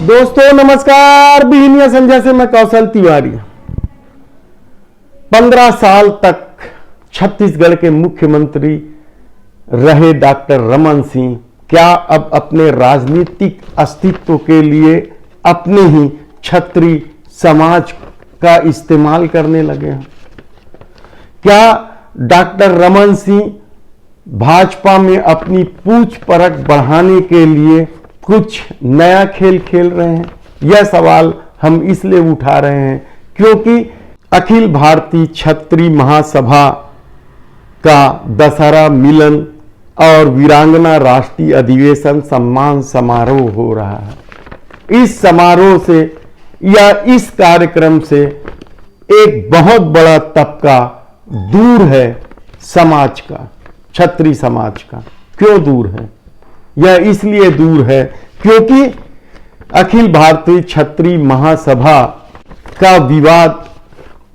दोस्तों नमस्कार। बिहिनिया संजय से मैं कौशल तिवारी। 15 साल तक छत्तीसगढ़ के मुख्यमंत्री रहे डॉक्टर रमन सिंह क्या अब अपने राजनीतिक अस्तित्व के लिए अपने ही क्षत्रिय समाज का इस्तेमाल करने लगे हैं? क्या डॉक्टर रमन सिंह भाजपा में अपनी पूछ परख बढ़ाने के लिए कुछ नया खेल खेल रहे हैं? यह सवाल हम इसलिए उठा रहे हैं क्योंकि अखिल भारतीय क्षत्रिय महासभा का दशहरा मिलन और वीरांगना राष्ट्रीय अधिवेशन सम्मान समारोह हो रहा है। इस समारोह से या इस कार्यक्रम से एक बहुत बड़ा तबका दूर है समाज का, क्षत्रिय समाज का। क्यों दूर है? यह इसलिए दूर है क्योंकि अखिल भारतीय क्षत्रिय महासभा का विवाद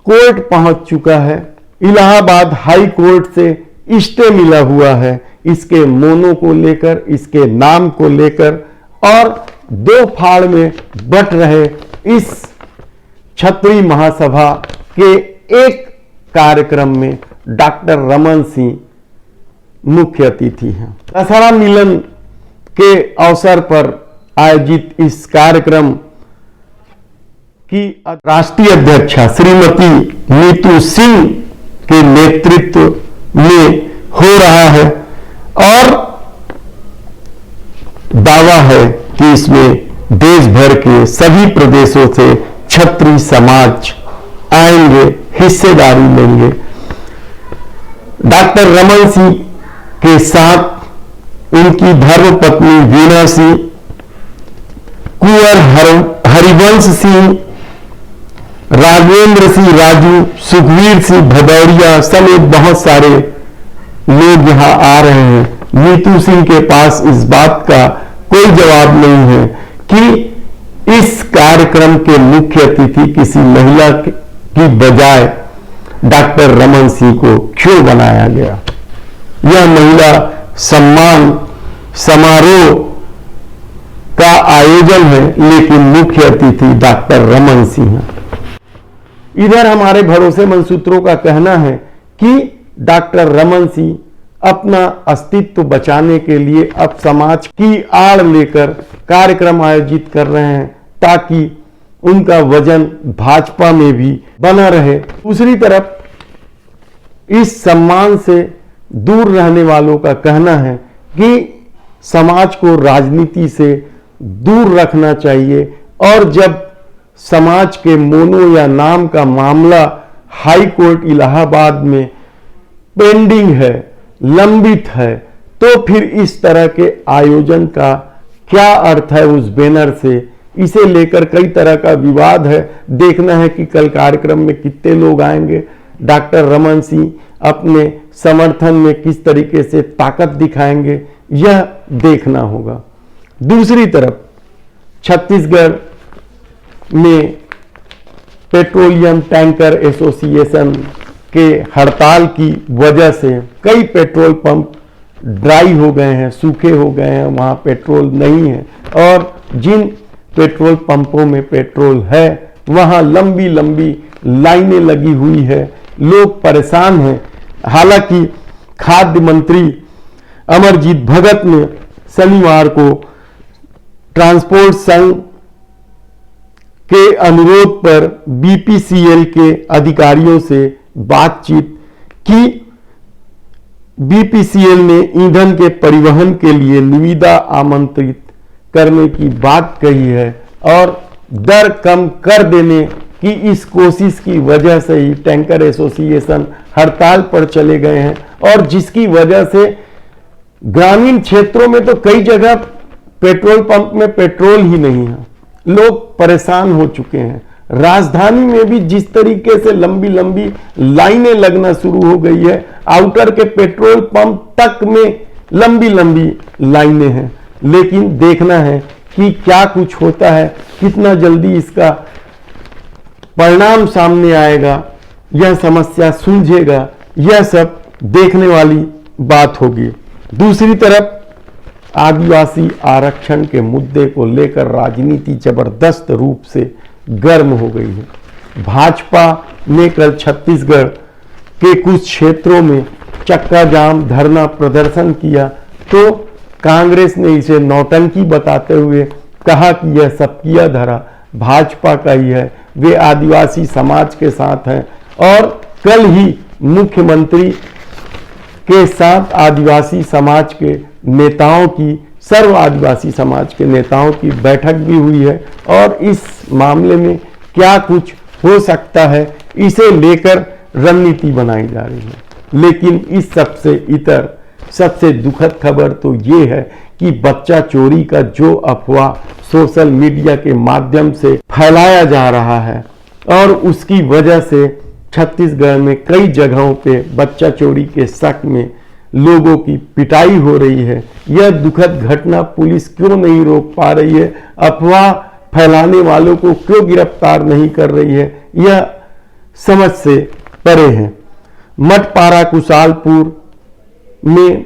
कोर्ट पहुंच चुका है। इलाहाबाद हाई कोर्ट से स्टे मिला हुआ है इसके मोनो को लेकर, इसके नाम को लेकर, और दो फाड़ में बट रहे इस क्षत्रिय महासभा के एक कार्यक्रम में डॉक्टर रमन सिंह मुख्य अतिथि हैं। दशहरा मिलन के अवसर पर आयोजित इस कार्यक्रम की राष्ट्रीय अध्यक्षा श्रीमती नीतू सिंह के नेतृत्व में हो रहा है और दावा है कि इसमें देश भर के सभी प्रदेशों से क्षत्रिय समाज आएंगे, हिस्सेदारी लेंगे। डॉक्टर रमन सिंह के साथ उनकी धर्मपत्नी वीणा सिंह, कुंवर हरिवंश सिंह, राघवेंद्र सिंह राजू, सुखवीर सिंह भदौरिया समेत बहुत सारे लोग यहां आ रहे हैं। नीतू सिंह के पास इस बात का कोई जवाब नहीं है कि इस कार्यक्रम के मुख्य अतिथि किसी महिला की बजाय डॉक्टर रमन सिंह को क्यों बनाया गया। यह महिला सम्मान समारोह का आयोजन है लेकिन मुख्य अतिथि डॉक्टर रमन सिंह है। इधर हमारे भरोसेमंद सूत्रों का कहना है कि डॉक्टर रमन सिंह अपना अस्तित्व बचाने के लिए अब समाज की आड़ लेकर कार्यक्रम आयोजित कर रहे हैं ताकि उनका वजन भाजपा में भी बना रहे। दूसरी तरफ इस सम्मान से दूर रहने वालों का कहना है कि समाज को राजनीति से दूर रखना चाहिए और जब समाज के मोनो या नाम का मामला हाई कोर्ट इलाहाबाद में पेंडिंग है, लंबित है, तो फिर इस तरह के आयोजन का क्या अर्थ है उस बैनर से? इसे लेकर कई तरह का विवाद है। देखना है कि कल कार्यक्रम में कितने लोग आएंगे, डॉक्टर रमन सिंह अपने समर्थन में किस तरीके से ताकत दिखाएंगे, यह देखना होगा। दूसरी तरफ छत्तीसगढ़ में पेट्रोलियम टैंकर एसोसिएशन के हड़ताल की वजह से कई पेट्रोल पंप ड्राई हो गए हैं, सूखे हो गए हैं, वहां पेट्रोल नहीं है और जिन पेट्रोल पंपों में पेट्रोल है वहां लंबी लंबी लाइनें लगी हुई है, लोग परेशान हैं। हालांकि खाद्य मंत्री अमरजीत भगत ने शनिवार को ट्रांसपोर्ट संघ के अनुरोध पर बीपीसीएल के अधिकारियों से बातचीत की। बीपीसीएल ने ईंधन के परिवहन के लिए निविदा आमंत्रित करने की बात कही है और दर कम कर देने की इस कोशिश की वजह से ही टैंकर एसोसिएशन हड़ताल पर चले गए हैं और जिसकी वजह से ग्रामीण क्षेत्रों में तो कई जगह पेट्रोल पंप में पेट्रोल ही नहीं है, लोग परेशान हो चुके हैं। राजधानी में भी जिस तरीके से लंबी लंबी लाइनें लगना शुरू हो गई है, आउटर के पेट्रोल पंप तक में लंबी लंबी लाइनें हैं। लेकिन देखना है कि क्या कुछ होता है, कितना जल्दी इसका परिणाम सामने आएगा, यह समस्या सुलझेगा, यह सब देखने वाली बात होगी। दूसरी तरफ आदिवासी आरक्षण के मुद्दे को लेकर राजनीति जबरदस्त रूप से गर्म हो गई है। भाजपा ने कल छत्तीसगढ़ के कुछ क्षेत्रों में चक्का जाम धरना प्रदर्शन किया तो कांग्रेस ने इसे नौटंकी बताते हुए कहा कि यह सब किया धरा भाजपा का ही है, वे आदिवासी समाज के साथ हैं। और कल ही मुख्यमंत्री के साथ आदिवासी समाज के नेताओं की, सर्व आदिवासी समाज के नेताओं की बैठक भी हुई है और इस मामले में क्या कुछ हो सकता है इसे लेकर रणनीति बनाई जा रही है। लेकिन इस सबसे इतर सबसे दुखद खबर तो ये है कि बच्चा चोरी का जो अफवाह सोशल मीडिया के माध्यम से फैलाया जा रहा है और उसकी वजह से छत्तीसगढ़ में कई जगहों पे बच्चा चोरी के शक में लोगों की पिटाई हो रही है। यह दुखद घटना पुलिस क्यों नहीं रोक पा रही है, अफवाह फैलाने वालों को क्यों गिरफ्तार नहीं कर रही है, यह समझ से परे है। मठपारा कुशालपुर में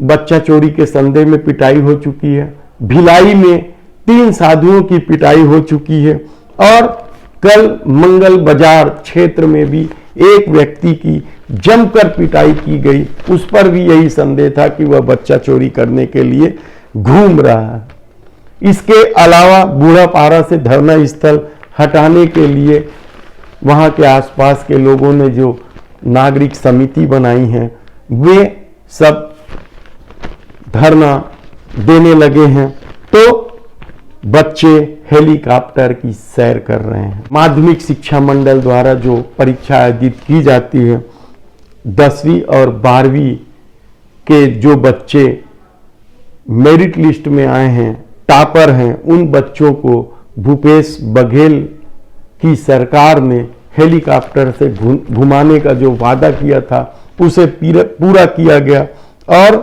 बच्चा चोरी के संदेह में पिटाई हो चुकी है, भिलाई में 3 साधुओं की पिटाई हो चुकी है और कल मंगल बाजार क्षेत्र में भी एक व्यक्ति की जमकर पिटाई की गई, उस पर भी यही संदेह था कि वह बच्चा चोरी करने के लिए घूम रहा है। इसके अलावा बूढ़ापारा से धरना स्थल हटाने के लिए वहां के आसपास के लोगों ने जो नागरिक समिति बनाई है वे सब धरना देने लगे हैं तो बच्चे हेलीकॉप्टर की सैर कर रहे हैं। माध्यमिक शिक्षा मंडल द्वारा जो परीक्षा आयोजित की जाती है 10वीं और 12वीं के जो बच्चे मेरिट लिस्ट में आए हैं, टॉपर हैं, उन बच्चों को भूपेश बघेल की सरकार ने हेलीकॉप्टर से घुमाने का जो वादा किया था उसे पूरा किया गया और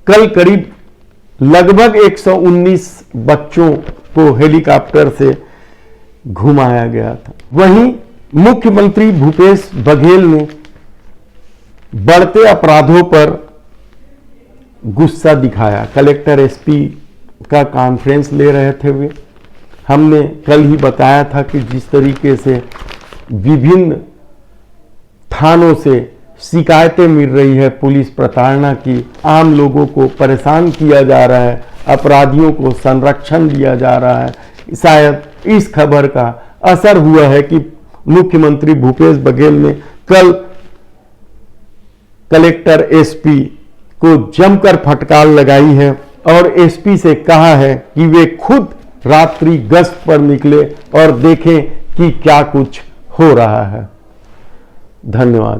कल करीब लगभग 119 बच्चों को हेलीकॉप्टर से घुमाया गया था। वहीं मुख्यमंत्री भूपेश बघेल ने बढ़ते अपराधों पर गुस्सा दिखाया। कलेक्टर एसपी का कॉन्फ्रेंस ले रहे थे वे। हमने कल ही बताया था कि जिस तरीके से विभिन्न थानों से शिकायतें मिल रही है पुलिस प्रताड़ना की, आम लोगों को परेशान किया जा रहा है, अपराधियों को संरक्षण दिया जा रहा है, शायद इस खबर का असर हुआ है कि मुख्यमंत्री भूपेश बघेल ने कल कलेक्टर एसपी को जमकर फटकार लगाई है और एसपी से कहा है कि वे खुद रात्रि गश्त पर निकले और देखें कि क्या कुछ हो रहा है। धन्यवाद।